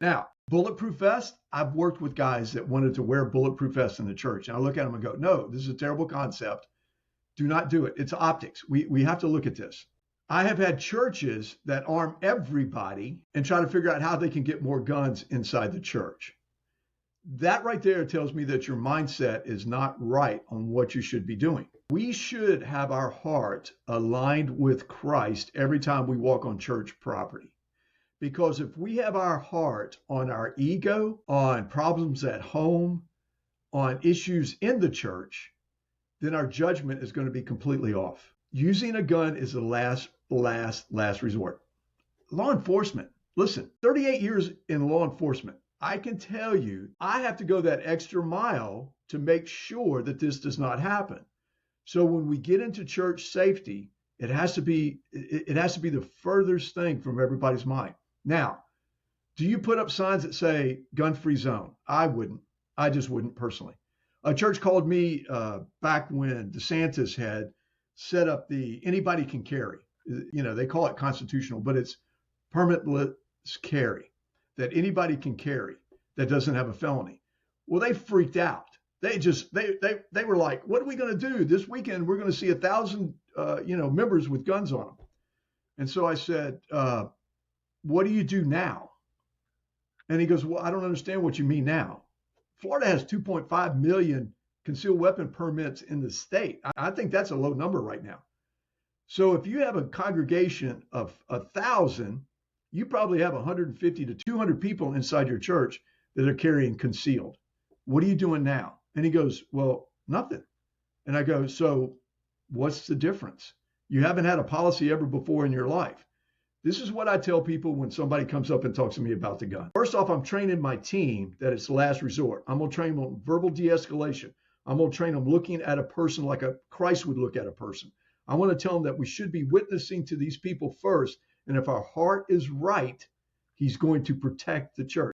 Now, bulletproof vest, I've worked with guys that wanted to wear bulletproof vests in the church. And I look at them and go, no, this is a terrible concept. Do not do it. It's optics. We have to look at this. I have had churches that arm everybody and try to figure out how they can get more guns inside the church. That right there tells me that your mindset is not right on what you should be doing. We should have our heart aligned with Christ every time we walk on church property. Because if we have our heart on our ego, on problems at home, on issues in the church, then our judgment is going to be completely off. Using a gun is the last resort. Law enforcement. Listen, 38 years in law enforcement. I can tell you, I have to go that extra mile to make sure that this does not happen. So when we get into church safety, it has to be the furthest thing from everybody's mind. Now, do you put up signs that say gun-free zone? I wouldn't. I just wouldn't personally. A church called me back when DeSantis had set up the anybody can carry. You know, they call it constitutional, but it's permitless carry, that anybody can carry that doesn't have a felony. Well, they freaked out. They were like, what are we going to do this weekend? We're going to see 1,000 members with guns on them. And so I said, what do you do now? And he goes, well, I don't understand what you mean now. Florida has 2.5 million concealed weapon permits in the state. I think that's a low number right now. So if you have a congregation of 1,000, you probably have 150 to 200 people inside your church that are carrying concealed. What are you doing now? And he goes, well, nothing. And I go, so what's the difference? You haven't had a policy ever before in your life. This is what I tell people when somebody comes up and talks to me about the gun. First off, I'm training my team that it's the last resort. I'm going to train them on verbal de-escalation. I'm going to train them looking at a person like a Christ would look at a person. I want to tell them that we should be witnessing to these people first. And if our heart is right, he's going to protect the church.